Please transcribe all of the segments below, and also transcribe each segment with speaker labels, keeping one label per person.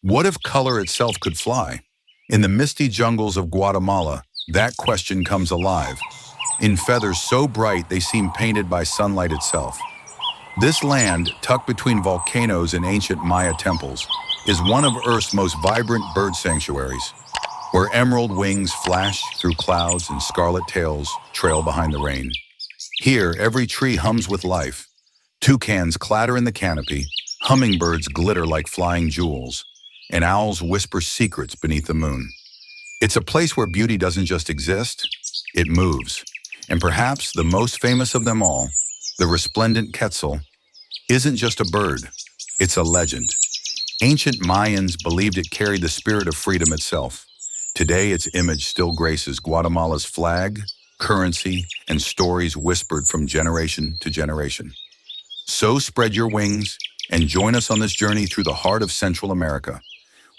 Speaker 1: What if color itself could fly? In the misty jungles of Guatemala, that question comes alive. In feathers so bright they seem painted by sunlight itself. This land, tucked between volcanoes and ancient Maya temples, is one of Earth's most vibrant bird sanctuaries, where emerald wings flash through clouds and scarlet tails trail behind the rain. Here, every tree hums with life. Toucans clatter in the canopy, hummingbirds glitter like flying jewels, and owls whisper secrets beneath the moon. It's a place where beauty doesn't just exist, it moves. And perhaps the most famous of them all, the Resplendent Quetzal, isn't just a bird, it's a legend. Ancient Mayans believed it carried the spirit of freedom itself. Today, its image still graces Guatemala's flag, currency, and stories whispered from generation to generation. So spread your wings and join us on this journey through the heart of Central America,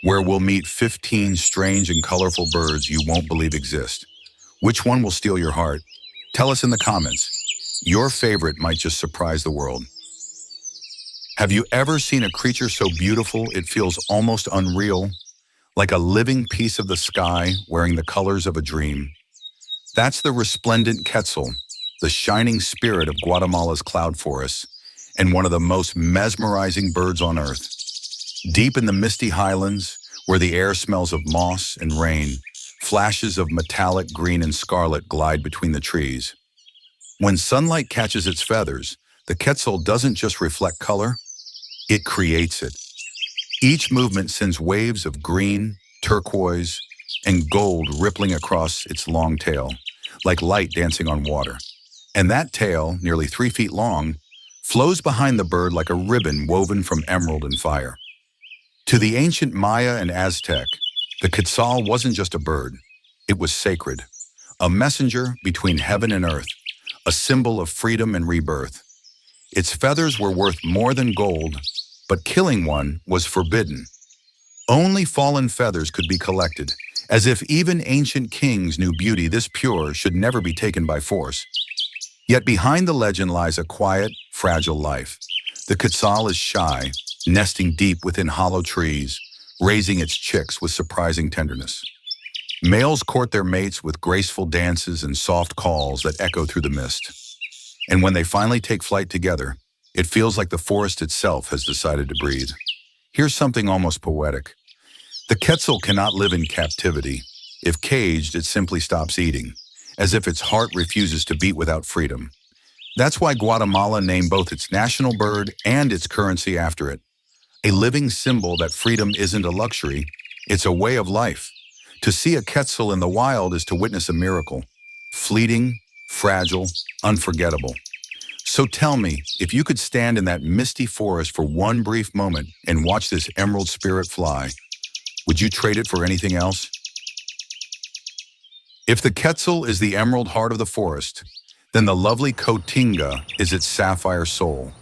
Speaker 1: where we'll meet 15 strange and colorful birds you won't believe exist. Which one will steal your heart? Tell us in the comments. Your favorite might just surprise the world. Have you ever seen a creature so beautiful it feels almost unreal? Like a living piece of the sky wearing the colors of a dream? That's the Resplendent Quetzal, the shining spirit of Guatemala's cloud forests, and one of the most mesmerizing birds on Earth. Deep in the misty highlands, where the air smells of moss and rain, flashes of metallic green and scarlet glide between the trees. When sunlight catches its feathers, the Quetzal doesn't just reflect color, it creates it. Each movement sends waves of green, turquoise, and gold rippling across its long tail, like light dancing on water. And that tail, nearly 3 feet long, flows behind the bird like a ribbon woven from emerald and fire. To the ancient Maya and Aztec, the Quetzal wasn't just a bird, it was sacred, a messenger between heaven and earth, a symbol of freedom and rebirth. Its feathers were worth more than gold, but killing one was forbidden. Only fallen feathers could be collected, as if even ancient kings knew beauty this pure should never be taken by force. Yet behind the legend lies a quiet, fragile life. The Quetzal is shy, nesting deep within hollow trees, raising its chicks with surprising tenderness. Males court their mates with graceful dances and soft calls that echo through the mist. And when they finally take flight together, it feels like the forest itself has decided to breathe. Here's something almost poetic. The Quetzal cannot live in captivity. If caged, it simply stops eating, as if its heart refuses to beat without freedom. That's why Guatemala named both its national bird and its currency after it. A living symbol that freedom isn't a luxury, it's a way of life. To see a Quetzal in the wild is to witness a miracle. Fleeting, fragile, unforgettable. So tell me, if you could stand in that misty forest for one brief moment and watch this emerald spirit fly, would you trade it for anything else? If the Quetzal is the emerald heart of the forest, then the lovely cotinga is its sapphire soul,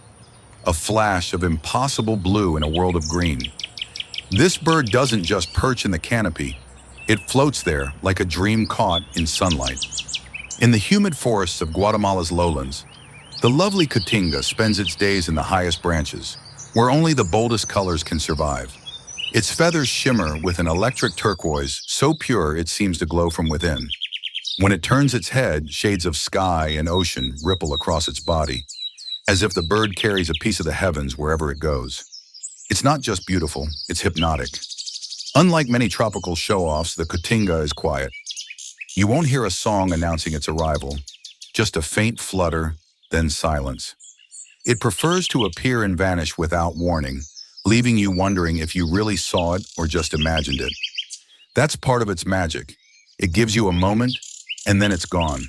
Speaker 1: a flash of impossible blue in a world of green. This bird doesn't just perch in the canopy, it floats there like a dream caught in sunlight. In the humid forests of Guatemala's lowlands, the lovely cotinga spends its days in the highest branches, where only the boldest colors can survive. Its feathers shimmer with an electric turquoise so pure it seems to glow from within. When it turns its head, shades of sky and ocean ripple across its body, as if the bird carries a piece of the heavens wherever it goes. It's not just beautiful, it's hypnotic. Unlike many tropical show-offs, the cotinga is quiet. You won't hear a song announcing its arrival, just a faint flutter, then silence. It prefers to appear and vanish without warning, leaving you wondering if you really saw it or just imagined it. That's part of its magic. It gives you a moment, and then it's gone.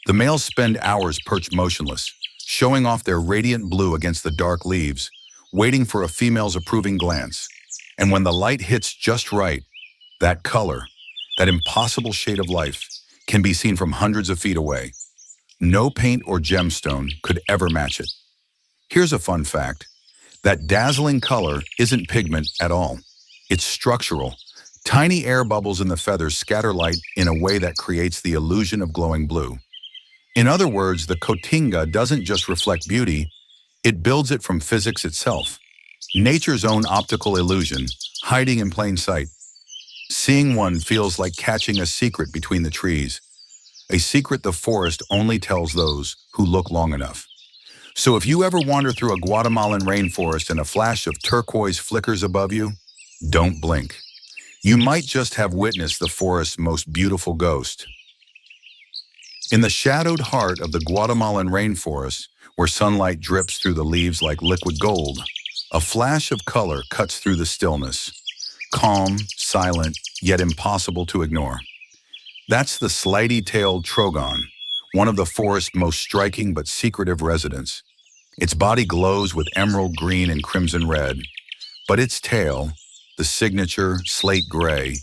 Speaker 1: The males spend hours perched motionless, showing off their radiant blue against the dark leaves, waiting for a female's approving glance. And when the light hits just right, that color, that impossible shade of life, can be seen from hundreds of feet away. No paint or gemstone could ever match it. Here's a fun fact. That dazzling color isn't pigment at all. It's structural. Tiny air bubbles in the feathers scatter light in a way that creates the illusion of glowing blue. In other words, the cotinga doesn't just reflect beauty, it builds it from physics itself. Nature's own optical illusion, hiding in plain sight. Seeing one feels like catching a secret between the trees, a secret the forest only tells those who look long enough. So if you ever wander through a Guatemalan rainforest and a flash of turquoise flickers above you, don't blink. You might just have witnessed the forest's most beautiful ghost. In the shadowed heart of the Guatemalan rainforest, where sunlight drips through the leaves like liquid gold, a flash of color cuts through the stillness, calm, silent, yet impossible to ignore. That's the slaty-tailed trogon, one of the forest's most striking but secretive residents. Its body glows with emerald green and crimson red, but its tail, the signature slate gray,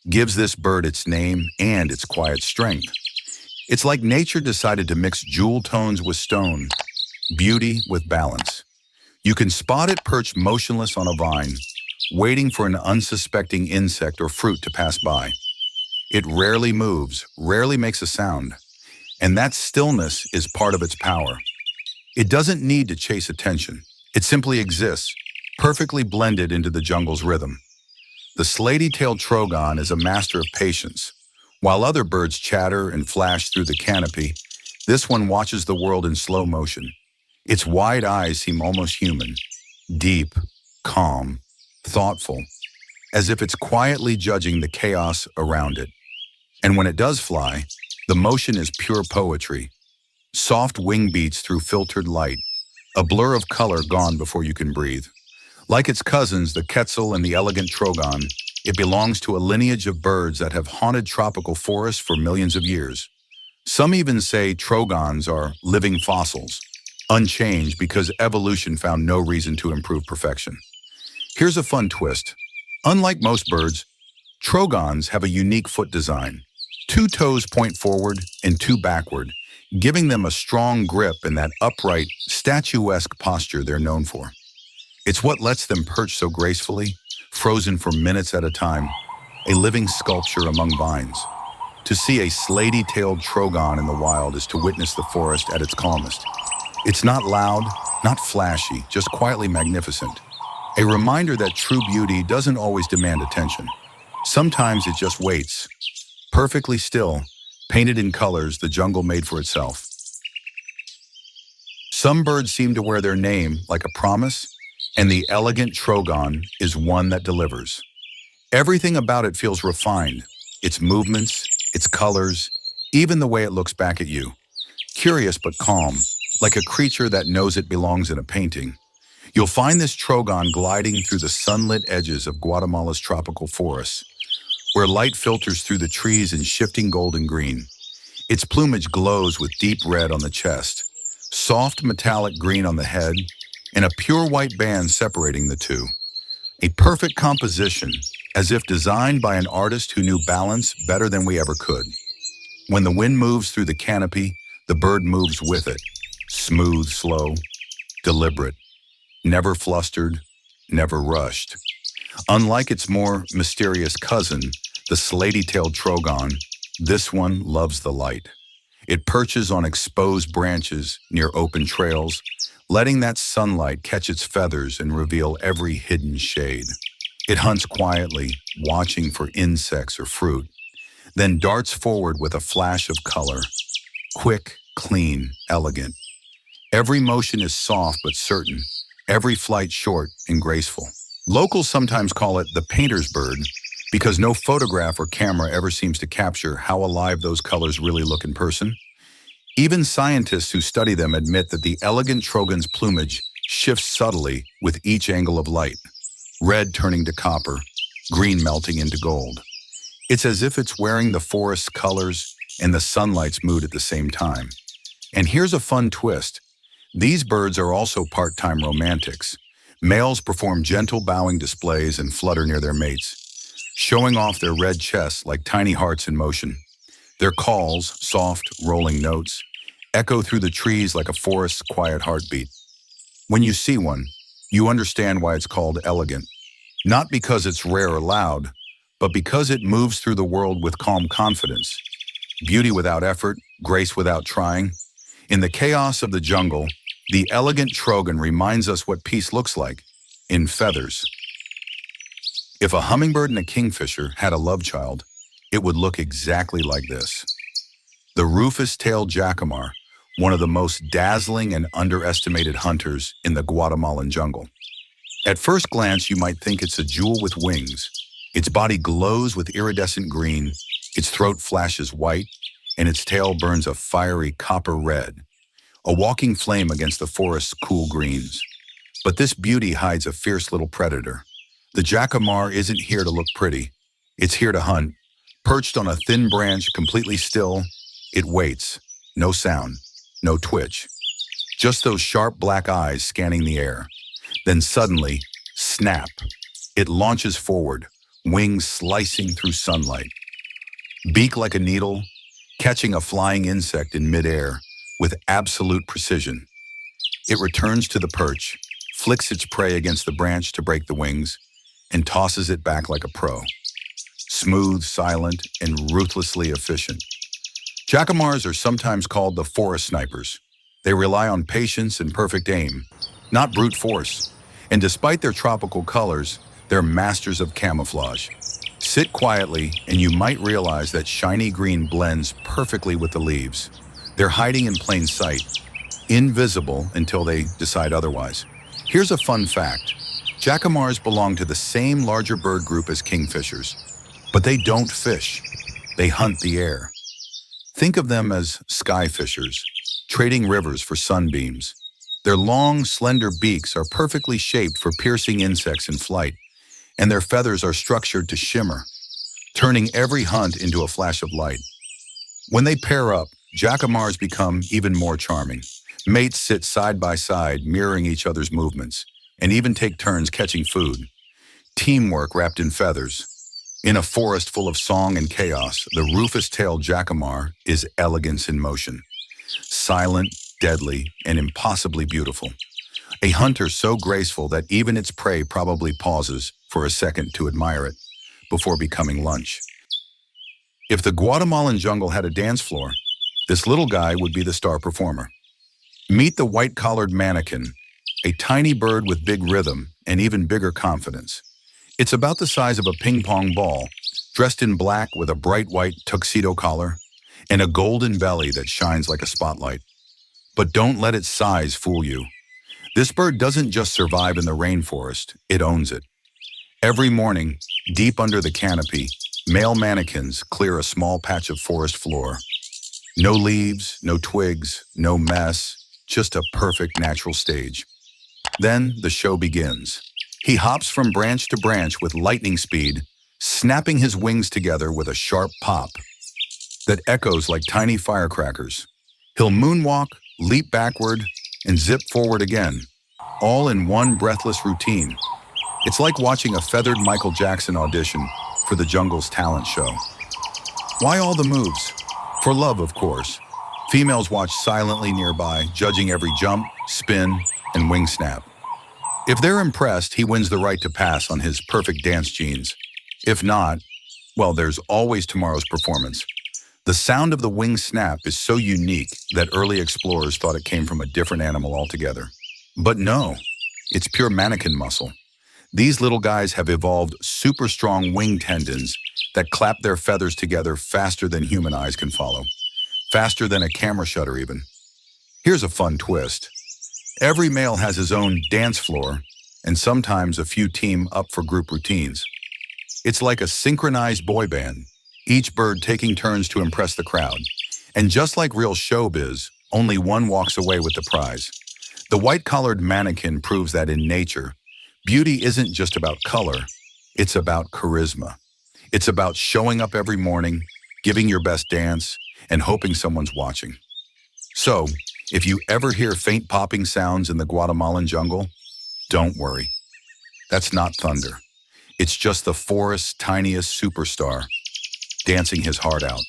Speaker 1: gives this bird its name and its quiet strength. It's like nature decided to mix jewel tones with stone, beauty with balance. You can spot it perched motionless on a vine, waiting for an unsuspecting insect or fruit to pass by. It rarely moves, rarely makes a sound, and that stillness is part of its power. It doesn't need to chase attention. It simply exists, perfectly blended into the jungle's rhythm. The slaty-tailed trogon is a master of patience. While other birds chatter and flash through the canopy, this one watches the world in slow motion. Its wide eyes seem almost human, deep, calm, thoughtful, as if it's quietly judging the chaos around it. And when it does fly, the motion is pure poetry. Soft wing beats through filtered light, a blur of color gone before you can breathe. Like its cousins, the Quetzal and the elegant trogon, it belongs to a lineage of birds that have haunted tropical forests for millions of years. Some even say trogons are living fossils, unchanged because evolution found no reason to improve perfection. Here's a fun twist. Unlike most birds, trogons have a unique foot design. 2 toes point forward and 2 backward, giving them a strong grip and that upright, statuesque posture they're known for. It's what lets them perch so gracefully, frozen for minutes at a time, a living sculpture among vines. To see a slaty-tailed trogon in the wild is to witness the forest at its calmest. It's not loud, not flashy, just quietly magnificent. A reminder that true beauty doesn't always demand attention. Sometimes it just waits, perfectly still, painted in colors the jungle made for itself. Some birds seem to wear their name like a promise, and the elegant trogon is one that delivers. Everything about it feels refined, its movements, its colors, even the way it looks back at you. Curious but calm, like a creature that knows it belongs in a painting. You'll find this trogon gliding through the sunlit edges of Guatemala's tropical forests, where light filters through the trees in shifting golden green. Its plumage glows with deep red on the chest, soft metallic green on the head, and a pure white band separating the two. A perfect composition, as if designed by an artist who knew balance better than we ever could. When the wind moves through the canopy, the bird moves with it. Smooth, slow, deliberate, never flustered, never rushed. Unlike its more mysterious cousin, the slaty-tailed trogon, this one loves the light. It perches on exposed branches near open trails, letting that sunlight catch its feathers and reveal every hidden shade. It hunts quietly, watching for insects or fruit, then darts forward with a flash of color. Quick, clean, elegant. Every motion is soft but certain, every flight short and graceful. Locals sometimes call it the painter's bird because no photograph or camera ever seems to capture how alive those colors really look in person. Even scientists who study them admit that the elegant trogon's plumage shifts subtly with each angle of light, red turning to copper, green melting into gold. It's as if it's wearing the forest's colors and the sunlight's mood at the same time. And here's a fun twist. These birds are also part-time romantics. Males perform gentle bowing displays and flutter near their mates, showing off their red chests like tiny hearts in motion. Their calls, soft, rolling notes, echo through the trees like a forest's quiet heartbeat. When you see one, you understand why it's called elegant. Not because it's rare or loud, but because it moves through the world with calm confidence. Beauty without effort, grace without trying. In the chaos of the jungle, the elegant trogon reminds us what peace looks like, in feathers. If a hummingbird and a kingfisher had a love child, it would look exactly like this. The rufous-tailed jacamar, one of the most dazzling and underestimated hunters in the Guatemalan jungle. At first glance, you might think it's a jewel with wings. Its body glows with iridescent green, its throat flashes white, and its tail burns a fiery copper red, a walking flame against the forest's cool greens. But this beauty hides a fierce little predator. The jacamar isn't here to look pretty. It's here to hunt. Perched on a thin branch, completely still, it waits. No sound, no twitch. Just those sharp black eyes scanning the air. Then suddenly, snap. It launches forward, wings slicing through sunlight. Beak like a needle, catching a flying insect in midair with absolute precision. It returns to the perch, flicks its prey against the branch to break the wings, and tosses it back like a pro. Smooth, silent, and ruthlessly efficient. Jacamars are sometimes called the forest snipers. They rely on patience and perfect aim, not brute force. And despite their tropical colors, they're masters of camouflage. Sit quietly, and you might realize that shiny green blends perfectly with the leaves. They're hiding in plain sight, invisible until they decide otherwise. Here's a fun fact. Jacamars belong to the same larger bird group as kingfishers, but they don't fish. They hunt the air. Think of them as sky fishers, trading rivers for sunbeams. Their long, slender beaks are perfectly shaped for piercing insects in flight, and their feathers are structured to shimmer, turning every hunt into a flash of light. When they pair up, jacamars become even more charming. Mates sit side by side, mirroring each other's movements, and even take turns catching food. Teamwork wrapped in feathers. In a forest full of song and chaos, the rufous-tailed jacamar is elegance in motion. Silent, deadly, and impossibly beautiful. A hunter so graceful that even its prey probably pauses for a second to admire it before becoming lunch. If the Guatemalan jungle had a dance floor, this little guy would be the star performer. Meet the white-collared manakin, a tiny bird with big rhythm and even bigger confidence. It's about the size of a ping-pong ball, dressed in black with a bright white tuxedo collar and a golden belly that shines like a spotlight. But don't let its size fool you. This bird doesn't just survive in the rainforest, it owns it. Every morning, deep under the canopy, male manakins clear a small patch of forest floor. No leaves, no twigs, no mess, just a perfect natural stage. Then the show begins. He hops from branch to branch with lightning speed, snapping his wings together with a sharp pop that echoes like tiny firecrackers. He'll moonwalk, leap backward, and zip forward again, all in one breathless routine. It's like watching a feathered Michael Jackson audition for the jungle's talent show. Why all the moves? For love, of course. Females watch silently nearby, judging every jump, spin, and wing snap. If they're impressed, he wins the right to pass on his perfect dance genes. If not, well, there's always tomorrow's performance. The sound of the wing snap is so unique that early explorers thought it came from a different animal altogether. But no, it's pure manakin muscle. These little guys have evolved super strong wing tendons that clap their feathers together faster than human eyes can follow. Faster than a camera shutter even. Here's a fun twist. Every male has his own dance floor, and sometimes a few team up for group routines. It's like a synchronized boy band, each bird taking turns to impress the crowd. And just like real showbiz, only one walks away with the prize. The white-collared manakin proves that in nature, beauty isn't just about color, it's about charisma. It's about showing up every morning, giving your best dance, and hoping someone's watching. So, if you ever hear faint popping sounds in the Guatemalan jungle, don't worry. That's not thunder. It's just the forest's tiniest superstar, dancing his heart out.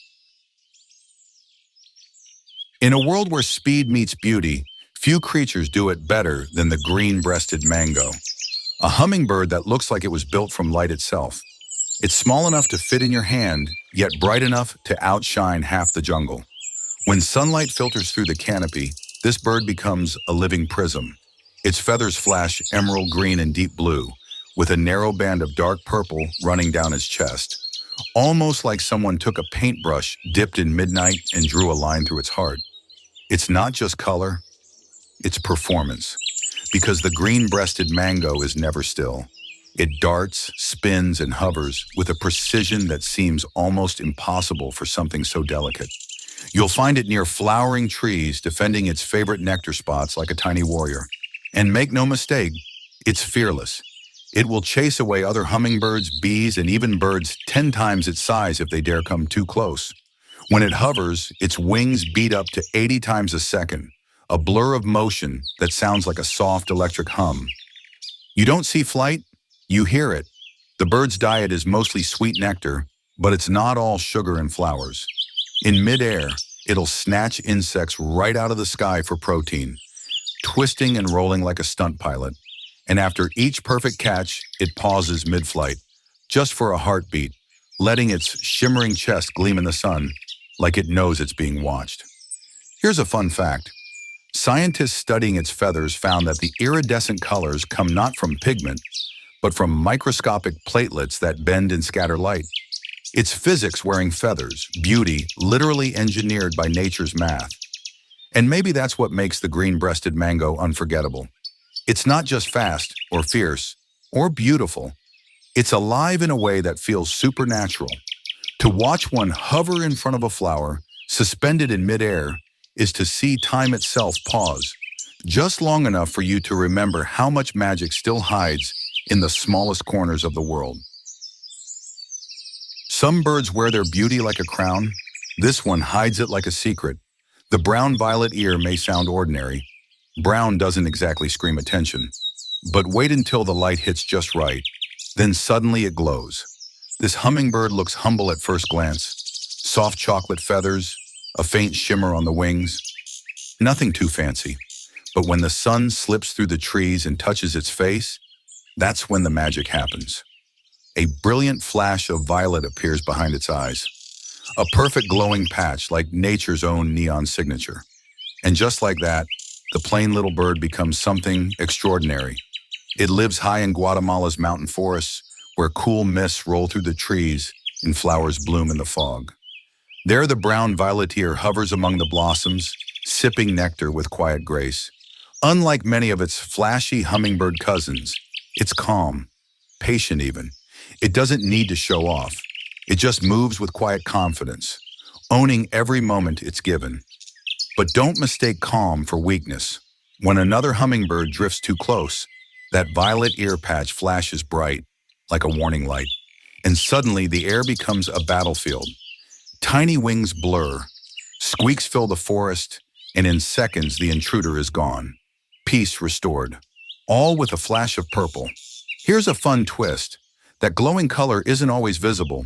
Speaker 1: In a world where speed meets beauty, few creatures do it better than the green-breasted mango, a hummingbird that looks like it was built from light itself. It's small enough to fit in your hand, yet bright enough to outshine half the jungle. When sunlight filters through the canopy, this bird becomes a living prism. Its feathers flash emerald green and deep blue, with a narrow band of dark purple running down its chest, almost like someone took a paintbrush dipped in midnight and drew a line through its heart. It's not just color, it's performance, because the green-breasted mango is never still. It darts, spins, and hovers with a precision that seems almost impossible for something so delicate. You'll find it near flowering trees, defending its favorite nectar spots like a tiny warrior. And make no mistake, it's fearless. It will chase away other hummingbirds, bees, and even birds 10 times its size if they dare come too close. When it hovers, its wings beat up to 80 times a second, a blur of motion that sounds like a soft electric hum. You don't see flight, you hear it. The bird's diet is mostly sweet nectar, but it's not all sugar and flowers. In midair, it'll snatch insects right out of the sky for protein, twisting and rolling like a stunt pilot. And after each perfect catch, it pauses mid-flight, just for a heartbeat, letting its shimmering chest gleam in the sun, like it knows it's being watched. Here's a fun fact. Scientists studying its feathers found that the iridescent colors come not from pigment, but from microscopic platelets that bend and scatter light. It's physics wearing feathers, beauty literally engineered by nature's math. And maybe that's what makes the green-breasted mango unforgettable. It's not just fast, or fierce, or beautiful. It's alive in a way that feels supernatural. To watch one hover in front of a flower, suspended in midair, is to see time itself pause, just long enough for you to remember how much magic still hides in the smallest corners of the world. Some birds wear their beauty like a crown. This one hides it like a secret. The brown-violet ear may sound ordinary. Brown doesn't exactly scream attention. But wait until the light hits just right. Then suddenly it glows. This hummingbird looks humble at first glance. Soft chocolate feathers, a faint shimmer on the wings. Nothing too fancy. But when the sun slips through the trees and touches its face, that's when the magic happens. A brilliant flash of violet appears behind its eyes. A perfect glowing patch like nature's own neon signature. And just like that, the plain little bird becomes something extraordinary. It lives high in Guatemala's mountain forests, where cool mists roll through the trees and flowers bloom in the fog. There the brown violeteer hovers among the blossoms, sipping nectar with quiet grace. Unlike many of its flashy hummingbird cousins, it's calm, patient even. It doesn't need to show off. It just moves with quiet confidence, owning every moment it's given. But don't mistake calm for weakness. When another hummingbird drifts too close, that violet ear patch flashes bright, like a warning light. And suddenly the air becomes a battlefield. Tiny wings blur, squeaks fill the forest, and in seconds the intruder is gone. Peace restored, all with a flash of purple. Here's a fun twist. That glowing color isn't always visible.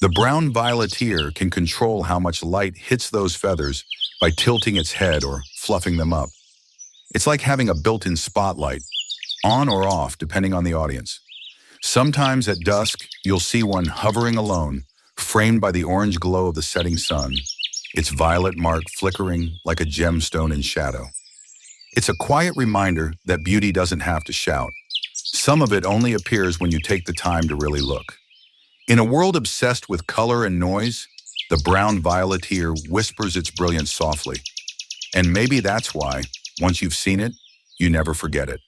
Speaker 1: The brown violeteer can control how much light hits those feathers by tilting its head or fluffing them up. It's like having a built-in spotlight, on or off depending on the audience. Sometimes at dusk, you'll see one hovering alone, framed by the orange glow of the setting sun, its violet mark flickering like a gemstone in shadow. It's a quiet reminder that beauty doesn't have to shout. Some of it only appears when you take the time to really look. In a world obsessed with color and noise, the brown violeteer whispers its brilliance softly. And maybe that's why, once you've seen it, you never forget it.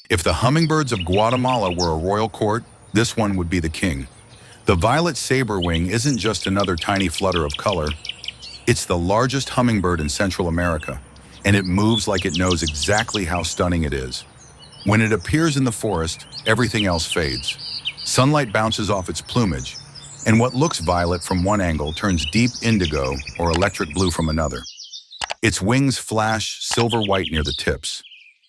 Speaker 1: If the hummingbirds of Guatemala were a royal court, this one would be the king. The violet sabrewing isn't just another tiny flutter of color. It's the largest hummingbird in Central America, and it moves like it knows exactly how stunning it is. When it appears in the forest, everything else fades. Sunlight bounces off its plumage, and what looks violet from one angle turns deep indigo or electric blue from another. Its wings flash silver white near the tips,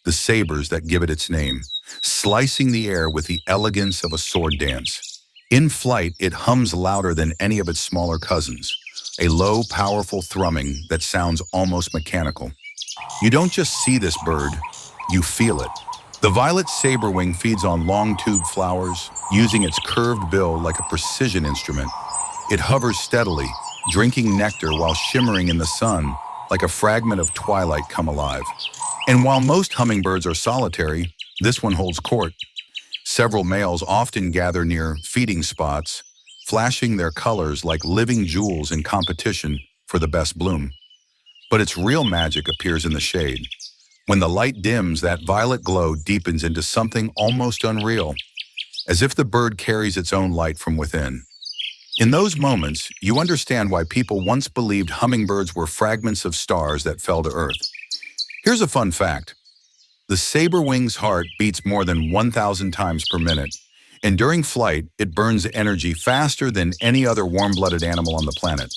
Speaker 1: the sabers that give it its name, slicing the air with the elegance of a sword dance. In flight, it hums louder than any of its smaller cousins, a low, powerful thrumming that sounds almost mechanical. You don't just see this bird, you feel it. The violet sabrewing feeds on long tube flowers, using its curved bill like a precision instrument. It hovers steadily, drinking nectar while shimmering in the sun like a fragment of twilight come alive. And while most hummingbirds are solitary, this one holds court. Several males often gather near feeding spots, flashing their colors like living jewels in competition for the best bloom. But its real magic appears in the shade. When the light dims, that violet glow deepens into something almost unreal, as if the bird carries its own light from within. In those moments, you understand why people once believed hummingbirds were fragments of stars that fell to Earth. Here's a fun fact. The sabrewing's heart beats more than 1,000 times per minute, and during flight, it burns energy faster than any other warm-blooded animal on the planet.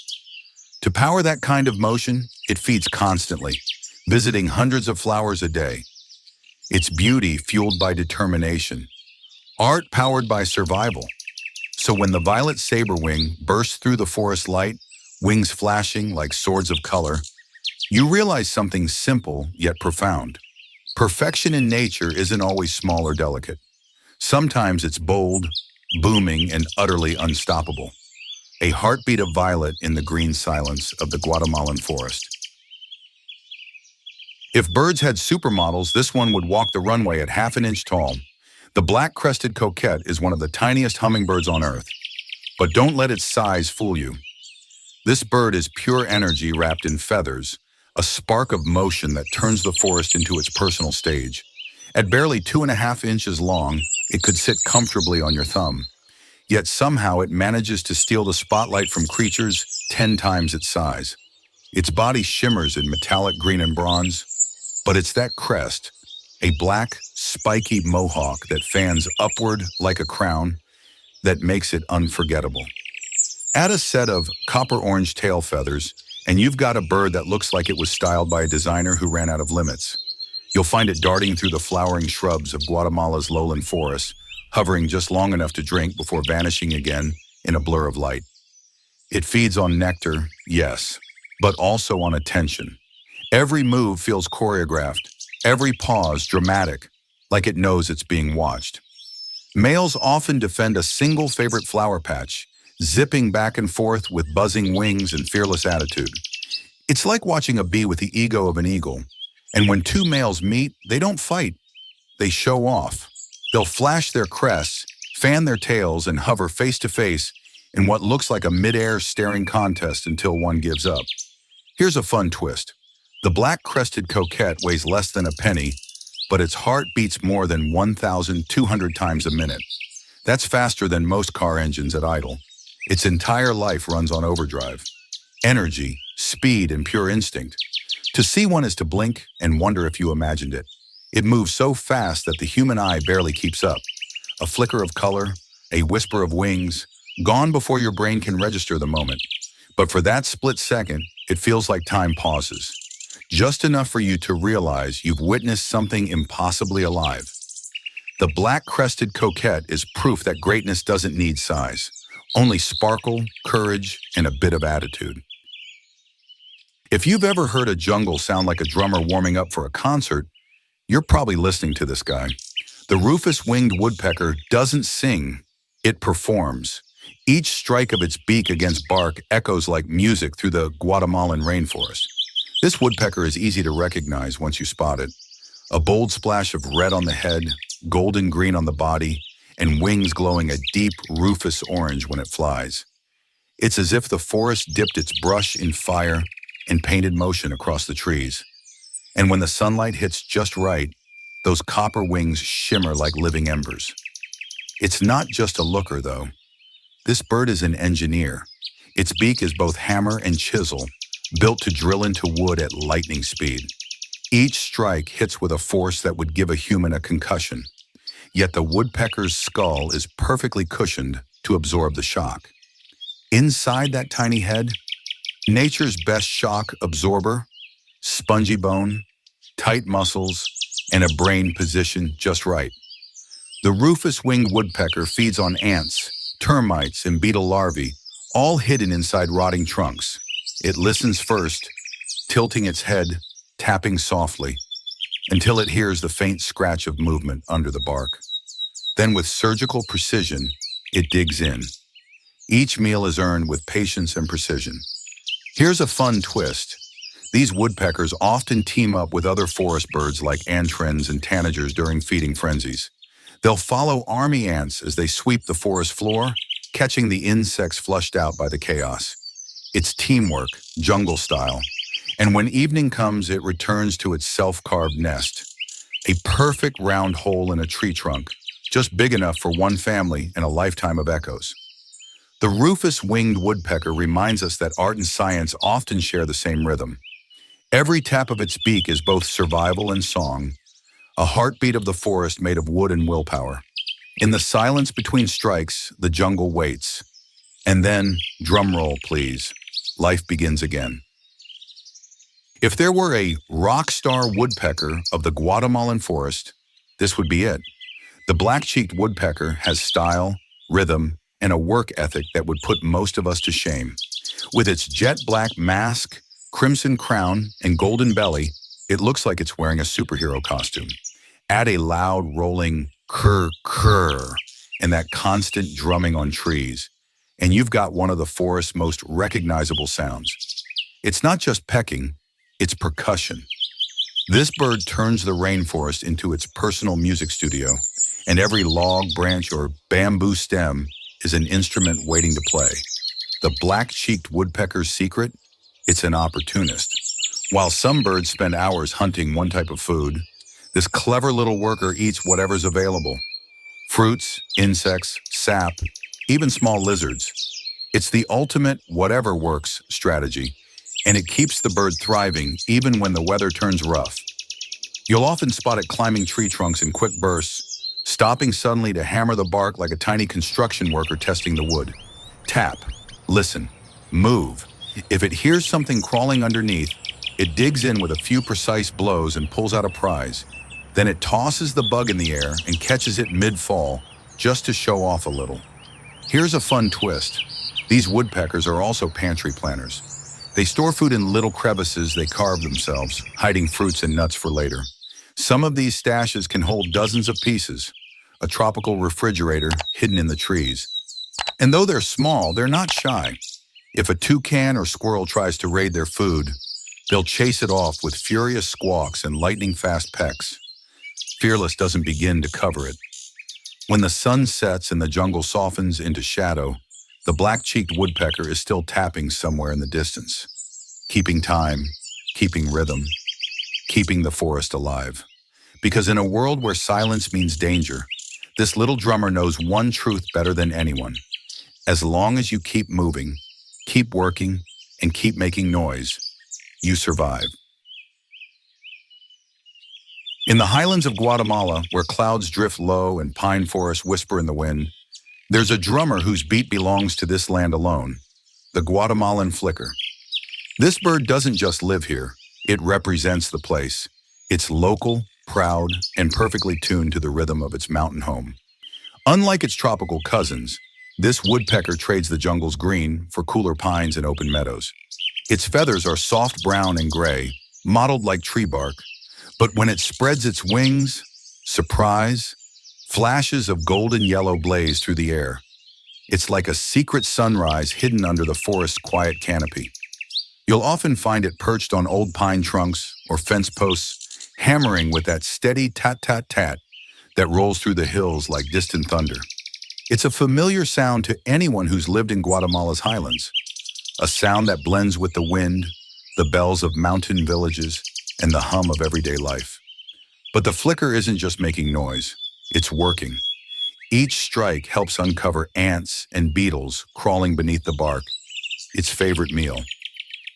Speaker 1: To power that kind of motion, it feeds constantly, visiting hundreds of flowers a day. Its beauty fueled by determination, art powered by survival. So when the violet sabrewing bursts through the forest light, wings flashing like swords of color, you realize something simple yet profound. Perfection in nature isn't always small or delicate. Sometimes it's bold, booming, and utterly unstoppable. A heartbeat of violet in the green silence of the Guatemalan forest. If birds had supermodels, this one would walk the runway at half an inch tall. The black-crested coquette is one of the tiniest hummingbirds on Earth. But don't let its size fool you. This bird is pure energy wrapped in feathers, a spark of motion that turns the forest into its personal stage. At barely 2.5 inches long, it could sit comfortably on your thumb. Yet somehow it manages to steal the spotlight from creatures 10 times its size. Its body shimmers in metallic green and bronze, but it's that crest, a black, spiky mohawk that fans upward like a crown, that makes it unforgettable. Add a set of copper-orange tail feathers, and you've got a bird that looks like it was styled by a designer who ran out of limits. You'll find it darting through the flowering shrubs of Guatemala's lowland forests, hovering just long enough to drink before vanishing again in a blur of light. It feeds on nectar, yes, but also on attention. Every move feels choreographed, every pause dramatic, like it knows it's being watched. Males often defend a single favorite flower patch, zipping back and forth with buzzing wings and fearless attitude. It's like watching a bee with the ego of an eagle. And when two males meet, they don't fight. They show off. They'll flash their crests, fan their tails, and hover face to face in what looks like a mid-air staring contest until one gives up. Here's a fun twist. The black-crested coquette weighs less than a penny, but its heart beats more than 1,200 times a minute. That's faster than most car engines at idle. Its entire life runs on overdrive. Energy, speed, and pure instinct. To see one is to blink and wonder if you imagined it. It moves so fast that the human eye barely keeps up. A flicker of color, a whisper of wings, gone before your brain can register the moment. But for that split second, it feels like time pauses. Just enough for you to realize you've witnessed something impossibly alive. The black-crested coquette is proof that greatness doesn't need size. Only sparkle, courage, and a bit of attitude. If you've ever heard a jungle sound like a drummer warming up for a concert, you're probably listening to this guy. The rufous-winged woodpecker doesn't sing, it performs. Each strike of its beak against bark echoes like music through the Guatemalan rainforest. This woodpecker is easy to recognize once you spot it. A bold splash of red on the head, golden green on the body, and wings glowing a deep rufous orange when it flies. It's as if the forest dipped its brush in fire and painted motion across the trees. And when the sunlight hits just right, those copper wings shimmer like living embers. It's not just a looker, though. This bird is an engineer. Its beak is both hammer and chisel, built to drill into wood at lightning speed. Each strike hits with a force that would give a human a concussion. Yet the woodpecker's skull is perfectly cushioned to absorb the shock. Inside that tiny head, nature's best shock absorber, spongy bone, tight muscles, and a brain positioned just right. The rufous-winged woodpecker feeds on ants, termites, and beetle larvae, all hidden inside rotting trunks. It listens first, tilting its head, tapping softly, until it hears the faint scratch of movement under the bark. Then with surgical precision, it digs in. Each meal is earned with patience and precision. Here's a fun twist. These woodpeckers often team up with other forest birds like antrens and tanagers during feeding frenzies. They'll follow army ants as they sweep the forest floor, catching the insects flushed out by the chaos. It's teamwork, jungle style. And when evening comes, it returns to its self-carved nest. A perfect round hole in a tree trunk, just big enough for one family and a lifetime of echoes. The rufous-winged woodpecker reminds us that art and science often share the same rhythm. Every tap of its beak is both survival and song, a heartbeat of the forest made of wood and willpower. In the silence between strikes, the jungle waits. And then, drum roll please, life begins again. If there were a rock star woodpecker of the Guatemalan forest, this would be it. The black-cheeked woodpecker has style, rhythm, and a work ethic that would put most of us to shame. With its jet black mask, crimson crown, and golden belly, it looks like it's wearing a superhero costume. Add a loud, rolling kurr, and that constant drumming on trees, and you've got one of the forest's most recognizable sounds. It's not just pecking, it's percussion. This bird turns the rainforest into its personal music studio, and every log, branch, or bamboo stem is an instrument waiting to play. The black-cheeked woodpecker's secret? It's an opportunist. While some birds spend hours hunting one type of food, this clever little worker eats whatever's available. Fruits, insects, sap, even small lizards. It's the ultimate whatever works strategy, and it keeps the bird thriving even when the weather turns rough. You'll often spot it climbing tree trunks in quick bursts, stopping suddenly to hammer the bark like a tiny construction worker testing the wood. Tap, listen, move. If it hears something crawling underneath, it digs in with a few precise blows and pulls out a prize. Then it tosses the bug in the air and catches it mid-fall, just to show off a little. Here's a fun twist. These woodpeckers are also pantry planners. They store food in little crevices they carve themselves, hiding fruits and nuts for later. Some of these stashes can hold dozens of pieces, a tropical refrigerator hidden in the trees. And though they're small, they're not shy. If a toucan or squirrel tries to raid their food, they'll chase it off with furious squawks and lightning-fast pecks. Fearless doesn't begin to cover it. When the sun sets and the jungle softens into shadow, the black-cheeked woodpecker is still tapping somewhere in the distance, keeping time, keeping rhythm, keeping the forest alive. Because in a world where silence means danger, this little drummer knows one truth better than anyone. As long as you keep moving, keep working, and keep making noise, you survive. In the highlands of Guatemala, where clouds drift low and pine forests whisper in the wind, there's a drummer whose beat belongs to this land alone, the Guatemalan flicker. This bird doesn't just live here, it represents the place. It's local, proud, and perfectly tuned to the rhythm of its mountain home. Unlike its tropical cousins, this woodpecker trades the jungle's green for cooler pines and open meadows. Its feathers are soft brown and gray, mottled like tree bark, but when it spreads its wings, surprise, flashes of golden yellow blaze through the air. It's like a secret sunrise hidden under the forest's quiet canopy. You'll often find it perched on old pine trunks or fence posts, hammering with that steady tat-tat-tat that rolls through the hills like distant thunder. It's a familiar sound to anyone who's lived in Guatemala's highlands, a sound that blends with the wind, the bells of mountain villages, and the hum of everyday life. But the flicker isn't just making noise. It's working. Each strike helps uncover ants and beetles crawling beneath the bark, its favorite meal.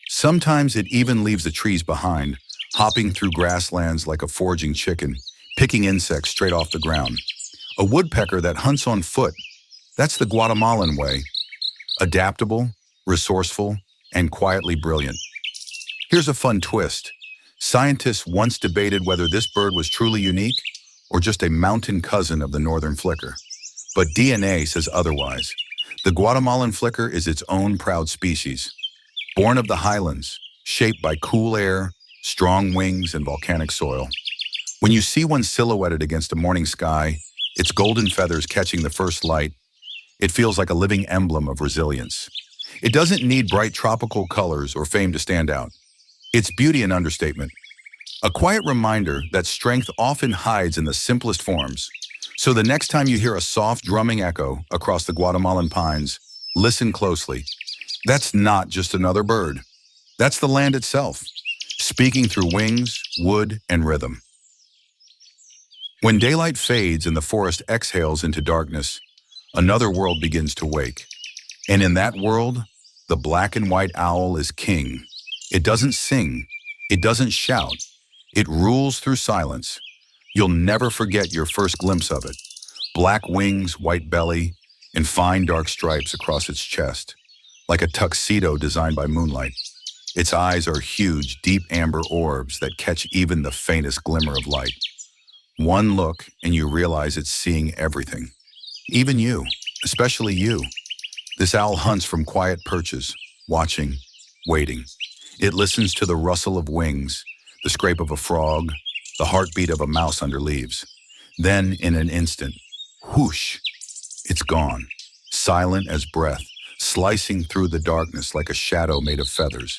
Speaker 1: Sometimes it even leaves the trees behind, hopping through grasslands like a foraging chicken, picking insects straight off the ground. A woodpecker that hunts on foot, that's the Guatemalan way. Adaptable, resourceful, and quietly brilliant. Here's a fun twist. Scientists once debated whether this bird was truly unique or just a mountain cousin of the northern flicker. But DNA says otherwise. The Guatemalan flicker is its own proud species. Born of the highlands, shaped by cool air, strong wings, and volcanic soil. When you see one silhouetted against a morning sky, its golden feathers catching the first light, it feels like a living emblem of resilience. It doesn't need bright tropical colors or fame to stand out. It's beauty and understatement. A quiet reminder that strength often hides in the simplest forms. So the next time you hear a soft drumming echo across the Guatemalan pines, listen closely. That's not just another bird. That's the land itself, speaking through wings, wood, and rhythm. When daylight fades and the forest exhales into darkness, another world begins to wake. And in that world, the black and white owl is king. It doesn't sing. It doesn't shout. It rules through silence. You'll never forget your first glimpse of it. Black wings, white belly, and fine dark stripes across its chest, like a tuxedo designed by moonlight. Its eyes are huge, deep amber orbs that catch even the faintest glimmer of light. One look and you realize it's seeing everything. Even you, especially you. This owl hunts from quiet perches, watching, waiting. It listens to the rustle of wings, the scrape of a frog, the heartbeat of a mouse under leaves. Then, in an instant, whoosh, it's gone, silent as breath, slicing through the darkness like a shadow made of feathers.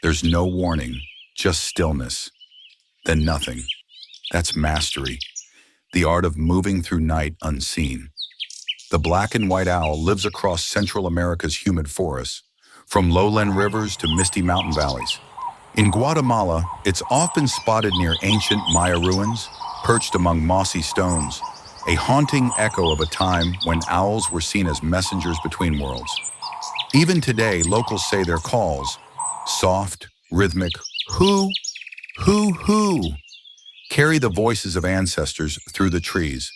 Speaker 1: There's no warning, just stillness. Then nothing. That's mastery, the art of moving through night unseen. The black and white owl lives across Central America's humid forests, from lowland rivers to misty mountain valleys. In Guatemala, it's often spotted near ancient Maya ruins, perched among mossy stones, a haunting echo of a time when owls were seen as messengers between worlds. Even today, locals say their calls, soft, rhythmic, hoo, hoo, hoo, carry the voices of ancestors through the trees.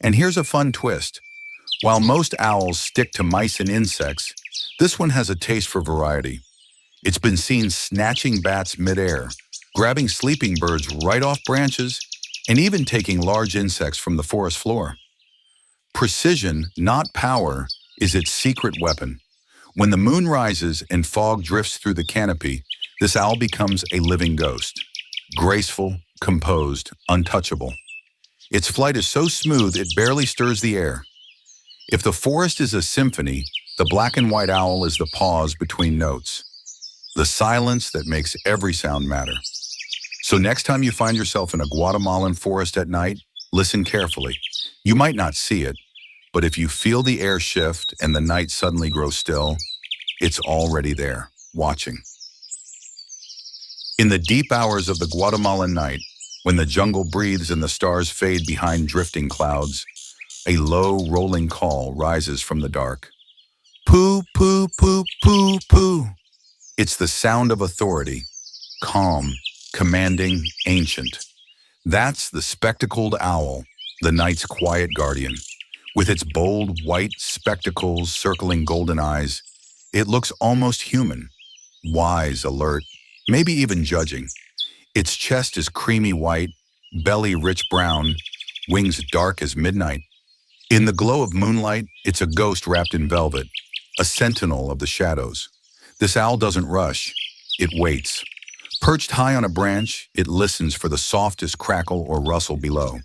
Speaker 1: And here's a fun twist. While most owls stick to mice and insects, this one has a taste for variety. It's been seen snatching bats midair, grabbing sleeping birds right off branches, and even taking large insects from the forest floor. Precision, not power, is its secret weapon. When the moon rises and fog drifts through the canopy, this owl becomes a living ghost. Graceful, composed, untouchable. Its flight is so smooth it barely stirs the air. If the forest is a symphony, the black and white owl is the pause between notes. The silence that makes every sound matter. So next time you find yourself in a Guatemalan forest at night, listen carefully. You might not see it, but if you feel the air shift and the night suddenly grow still, it's already there, watching. In the deep hours of the Guatemalan night, when the jungle breathes and the stars fade behind drifting clouds, a low, rolling call rises from the dark. Poo, poo, poo, poo, poo. It's the sound of authority, calm, commanding, ancient. That's the spectacled owl, the night's quiet guardian. With its bold white spectacles circling golden eyes, it looks almost human, wise, alert, maybe even judging. Its chest is creamy white, belly rich brown, wings dark as midnight. In the glow of moonlight, it's a ghost wrapped in velvet, a sentinel of the shadows. This owl doesn't rush, it waits. Perched high on a branch, it listens for the softest crackle or rustle below.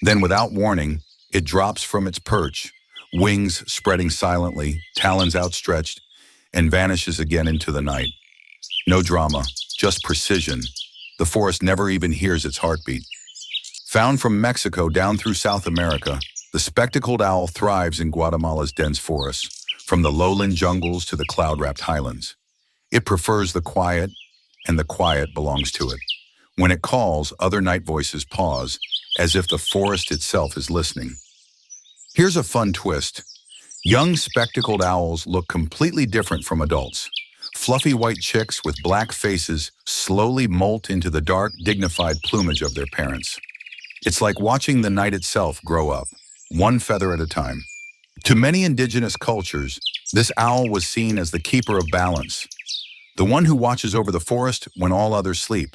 Speaker 1: Then, without warning, it drops from its perch, wings spreading silently, talons outstretched, and vanishes again into the night. No drama, just precision. The forest never even hears its heartbeat. Found from Mexico down through South America, the spectacled owl thrives in Guatemala's dense forests, from the lowland jungles to the cloud-wrapped highlands. It prefers the quiet, and the quiet belongs to it. When it calls, other night voices pause, as if the forest itself is listening. Here's a fun twist. Young spectacled owls look completely different from adults. Fluffy white chicks with black faces slowly molt into the dark, dignified plumage of their parents. It's like watching the night itself grow up, one feather at a time. To many indigenous cultures, this owl was seen as the keeper of balance, the one who watches over the forest when all others sleep.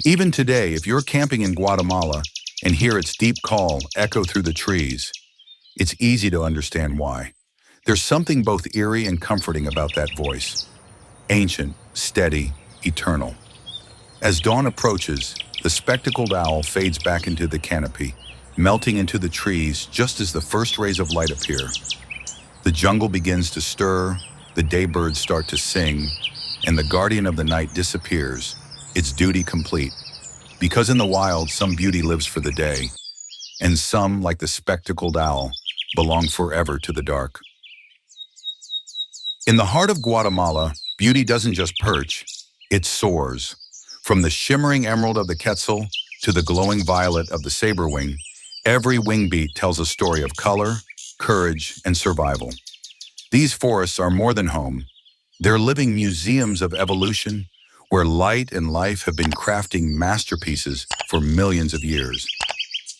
Speaker 1: Even today, if you're camping in Guatemala and hear its deep call echo through the trees, it's easy to understand why. There's something both eerie and comforting about that voice. Ancient, steady, eternal. As dawn approaches, the spectacled owl fades back into the canopy, melting into the trees just as the first rays of light appear. The jungle begins to stir, the daybirds start to sing, and the guardian of the night disappears, its duty complete. Because in the wild, some beauty lives for the day, and some, like the spectacled owl, belong forever to the dark. In the heart of Guatemala, beauty doesn't just perch, it soars. From the shimmering emerald of the Quetzal to the glowing violet of the sabrewing, every wingbeat tells a story of color, courage, and survival. These forests are more than home. They're living museums of evolution, where light and life have been crafting masterpieces for millions of years.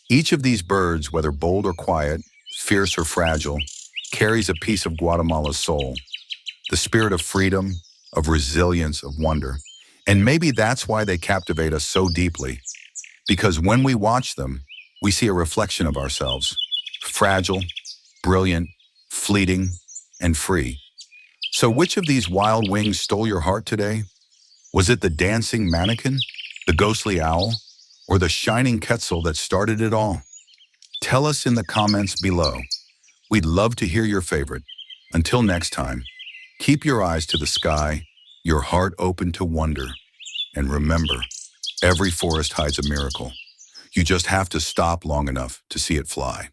Speaker 1: Each of these birds, whether bold or quiet, fierce or fragile, carries a piece of Guatemala's soul, the spirit of freedom, of resilience, of wonder. And maybe that's why they captivate us so deeply, because when we watch them, we see a reflection of ourselves, fragile, brilliant, fleeting, and free. So which of these wild wings stole your heart today? Was it the dancing manakin, the ghostly owl, or the shining Quetzal that started it all? Tell us in the comments below. We'd love to hear your favorite. Until next time, keep your eyes to the sky, your heart open to wonder. And remember, every forest hides a miracle. You just have to stop long enough to see it fly.